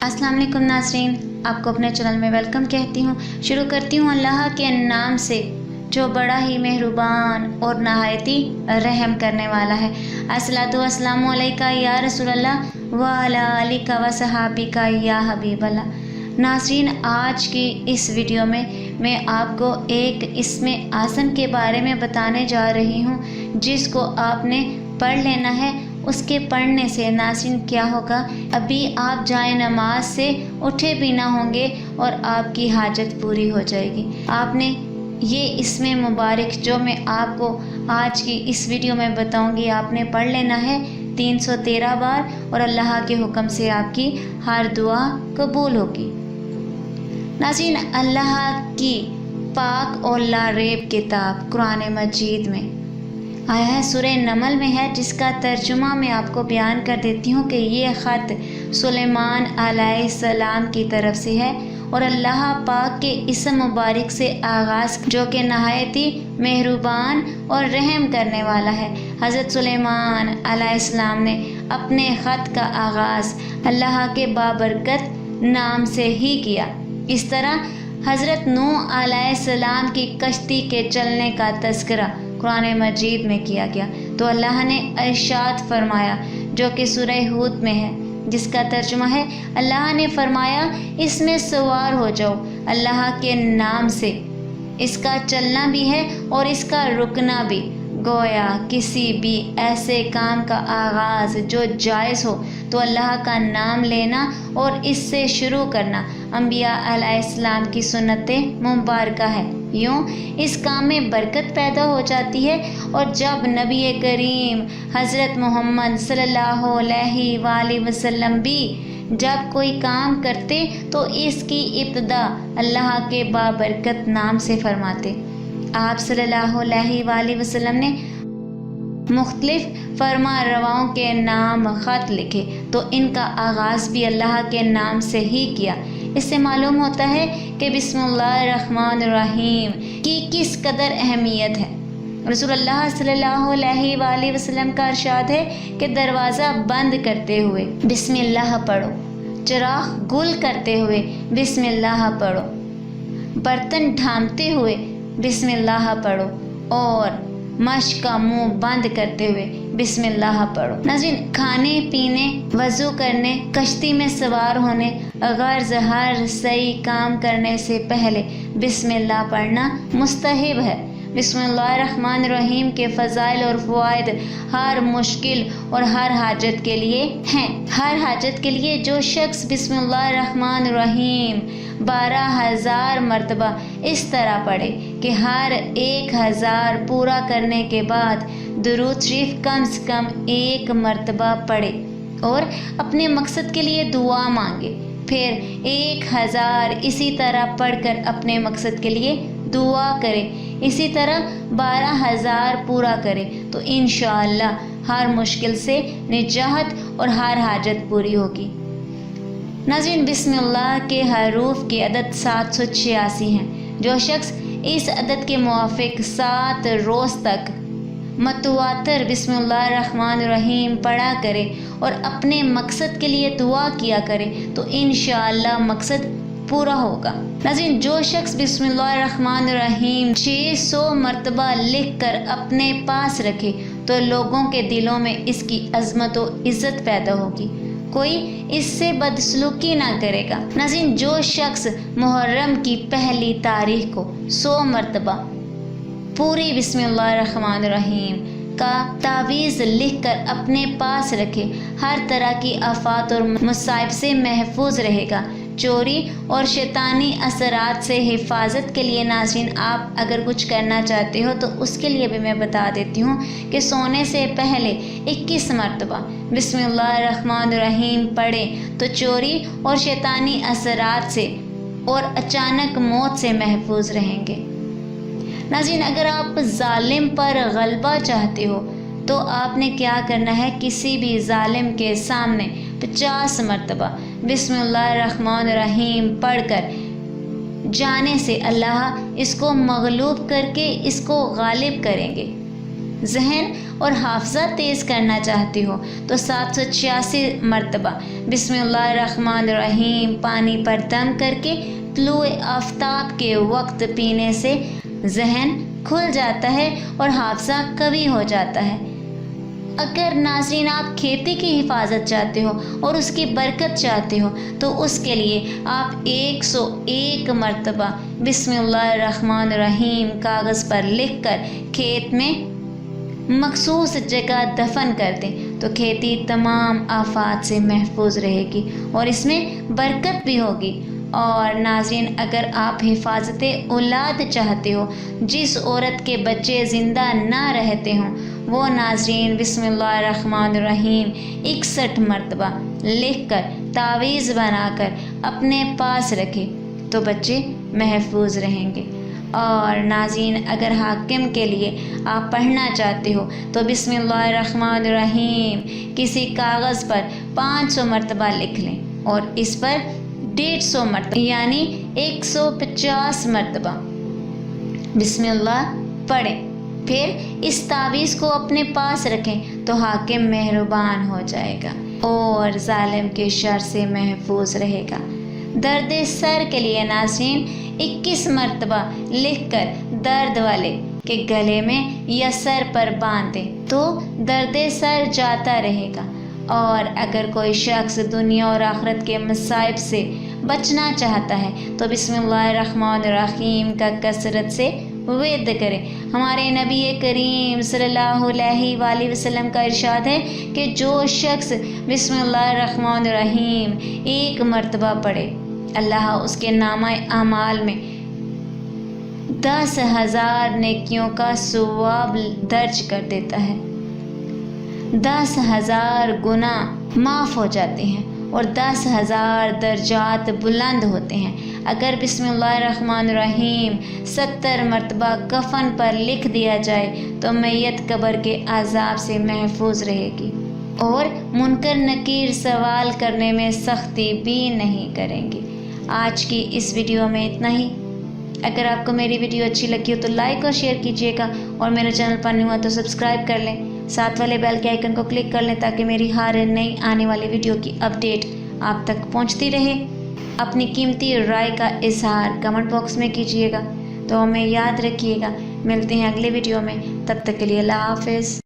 السلام علیکم ناظرین، آپ کو اپنے چینل میں ویلکم کہتی ہوں۔ شروع کرتی ہوں اللہ کے نام سے جو بڑا ہی مہربان اور نہایت ہی رحم کرنے والا ہے۔ الصلاۃ والسلام علیکہ یا رسول اللہ وعلی آلک و صحابک یا حبیب اللہ۔ ناظرین، آج کی اس ویڈیو میں آپ کو ایک اسم اعظم کے بارے میں بتانے جا رہی ہوں جس کو آپ نے پڑھ لینا ہے۔ اس کے پڑھنے سے ناظرین کیا ہوگا، ابھی آپ جائے نماز سے اٹھے بھی نہ ہوں گے اور آپ کی حاجت پوری ہو جائے گی۔ آپ نے یہ اسم مبارک جو میں آپ کو آج کی اس ویڈیو میں بتاؤں گی آپ نے پڑھ لینا ہے 313 بار، اور اللہ کے حکم سے آپ کی ہر دعا قبول ہوگی۔ ناظرین، اللہ کی پاک اور لا ریب کتاب قرآن مجید میں آیا ہے، سورہ نمل میں ہے، جس کا ترجمہ میں آپ کو بیان کر دیتی ہوں کہ یہ خط سلیمان علیہ السلام کی طرف سے ہے اور اللہ پاک کے اسم مبارک سے آغاز جو کہ نہایت ہی مہربان اور رحم کرنے والا ہے۔ حضرت سلیمان علیہ السلام نے اپنے خط کا آغاز اللہ کے بابرکت نام سے ہی کیا۔ اس طرح حضرت نوح علیہ السلام کی کشتی کے چلنے کا تذکرہ قرآن مجید میں کیا گیا تو اللہ نے ارشاد فرمایا جو کہ سورہ ہود میں ہے، جس کا ترجمہ ہے، اللہ نے فرمایا اس میں سوار ہو جاؤ اللہ کے نام سے۔ اس کا چلنا بھی ہے اور اس کا رکنا بھی، گویا کسی بھی ایسے کام کا آغاز جو جائز ہو تو اللہ کا نام لینا اور اس سے شروع کرنا انبیاء علیہ السلام کی سنت مبارکہ ہے۔ یوں اس کام میں برکت پیدا ہو جاتی ہے، اور جب نبی کریم حضرت محمد صلی اللہ علیہ وآلہ وسلم بھی جب کوئی کام کرتے تو اس کی ابتدا اللہ کے بابرکت نام سے فرماتے۔ آپ صلی اللہ علیہ وآلہ وسلم نے مختلف فرما رواؤں کے نام خط لکھے تو ان کا آغاز بھی اللہ کے نام سے ہی کیا۔ اس سے معلوم ہوتا ہے کہ بسم اللہ الرحمن الرحیم کی کس قدر اہمیت ہے۔ رسول اللہ صلی اللہ علیہ وآلہ وسلم کا ارشاد ہے کہ دروازہ بند کرتے ہوئے بسم اللہ پڑھو، چراغ گل کرتے ہوئے بسم اللہ پڑھو، برتن ڈھانپتے ہوئے بسم اللہ پڑھو، اور مشق کا منہ بند کرتے ہوئے بسم اللہ پڑھو۔ ناظرین، کھانے پینے، وضو کرنے، کشتی میں سوار ہونے، غرض ہر صحیح کام کرنے سے پہلے بسم اللہ پڑھنا مستحب ہے۔ بسم اللہ الرحمن الرحیم کے فضائل اور فوائد ہر مشکل اور ہر حاجت کے لیے ہیں۔ ہر حاجت کے لیے جو شخص بسم اللہ الرحمن الرحیم 12,000 مرتبہ اس طرح پڑھے کہ ہر 1,000 پورا کرنے کے بعد درود شریف کم سے کم 1 مرتبہ پڑھے اور اپنے مقصد کے لیے دعا مانگے، پھر 1,000 اسی طرح پڑھ کر اپنے مقصد کے لیے دعا کرے، اسی طرح 12,000 پورا کرے تو انشاءاللہ ہر مشکل سے نجات اور ہر حاجت پوری ہوگی۔ ناظرین، بسم اللہ کے حروف کی عدد 786 ہیں۔ جو شخص اس عدد کے موافق 7 روز تک متواتر بسم اللہ الرحمن الرحیم پڑھا کرے اور اپنے مقصد کے لیے دعا کیا کرے تو انشاءاللہ مقصد پورا ہوگا۔ ناظرین، جو شخص بسم اللہ الرحمن الرحیم 600 مرتبہ لکھ کر اپنے پاس رکھے تو لوگوں کے دلوں میں اس کی عظمت و عزت پیدا ہوگی، کوئی اس سے بدسلوکی نہ کرے گا۔ ناظرین، جو شخص محرم کی پہلی تاریخ کو 100 مرتبہ پوری بسم اللہ الرحمن الرحیم کا تعویذ لکھ کر اپنے پاس رکھے ہر طرح کی آفات اور مصائب سے محفوظ رہے گا۔ چوری اور شیطانی اثرات سے حفاظت کے لیے ناظرین آپ اگر کچھ کرنا چاہتے ہو تو اس کے لیے بھی میں بتا دیتی ہوں کہ سونے سے پہلے 21 مرتبہ بسم اللہ الرحمن الرحیم پڑھیں تو چوری اور شیطانی اثرات سے اور اچانک موت سے محفوظ رہیں گے۔ ناظرین، اگر آپ ظالم پر غلبہ چاہتے ہو تو آپ نے کیا کرنا ہے، کسی بھی ظالم کے سامنے 50 مرتبہ بسم اللہ الرحمن الرحیم پڑھ کر جانے سے اللہ اس کو مغلوب کر کے اس کو غالب کریں گے۔ ذہن اور حافظہ تیز کرنا چاہتے ہو تو 786 مرتبہ بسم اللہ الرحمن الرحیم پانی پر دم کر کے طلوع آفتاب کے وقت پینے سے ذہن کھل جاتا ہے اور حافظہ قوی ہو جاتا ہے۔ اگر ناظرین آپ کھیتی کی حفاظت چاہتے ہو اور اس کی برکت چاہتے ہو تو اس کے لیے آپ 101 مرتبہ بسم اللہ الرحمن الرحیم کاغذ پر لکھ کر کھیت میں مخصوص جگہ دفن کر دیں تو کھیتی تمام آفات سے محفوظ رہے گی اور اس میں برکت بھی ہوگی۔ اور ناظرین اگر آپ حفاظت اولاد چاہتے ہو، جس عورت کے بچے زندہ نہ رہتے ہوں، وہ ناظرین بسم اللہ الرحمن الرحیم 61 مرتبہ لکھ کر تعویذ بنا کر اپنے پاس رکھے تو بچے محفوظ رہیں گے۔ اور ناظرین اگر حاکم کے لیے آپ پڑھنا چاہتے ہو تو بسم اللہ الرحمن الرحیم کسی کاغذ پر 500 مرتبہ لکھ لیں اور اس پر 150 مرتبہ یعنی 150 مرتبہ بسم اللہ پڑھیں، پھر اس تعویذ کو اپنے پاس رکھیں تو حاکم مہربان ہو جائے گا اور ظالم کے شر سے محفوظ رہے گا۔ درد سر کے لیے ناظرین 21 مرتبہ لکھ کر درد والے کے گلے میں یا سر پر باندھ دیں تو درد سر جاتا رہے گا۔ اور اگر کوئی شخص دنیا اور آخرت کے مصائب سے بچنا چاہتا ہے تو بسم اللہ الرحمن الرحیم کا کثرت سے ورد کرے۔ ہمارے نبی کریم صلی اللہ علیہ وآلہ وسلم کا ارشاد ہے کہ جو شخص بسم اللہ الرحمن الرحیم 1 مرتبہ پڑھے اللہ اس کے نامہ اعمال میں 10,000 نیکیوں کا ثواب درج کر دیتا ہے، 10,000 گناہ معاف ہو جاتے ہیں اور 10,000 درجات بلند ہوتے ہیں۔ اگر بسم اللہ الرحمن الرحیم 70 مرتبہ کفن پر لکھ دیا جائے تو میت قبر کے عذاب سے محفوظ رہے گی اور منکر نکیر سوال کرنے میں سختی بھی نہیں کریں گی۔ آج کی اس ویڈیو میں اتنا ہی۔ اگر آپ کو میری ویڈیو اچھی لگی ہو تو لائک اور شیئر کیجیے گا اور میرے چینل پر نہیں ہوا تو سبسکرائب کر لیں، ساتھ والے بیل کے آئیکن کو کلک کر لیں تاکہ میری ہر نئی آنے والی ویڈیو کی اپڈیٹ آپ تک پہنچتی رہے۔ اپنی قیمتی رائے کا اظہار کمنٹ باکس میں کیجیے گا تو ہمیں یاد رکھیے گا۔ ملتے ہیں اگلے ویڈیو میں، تب تک کے لیے اللہ حافظ۔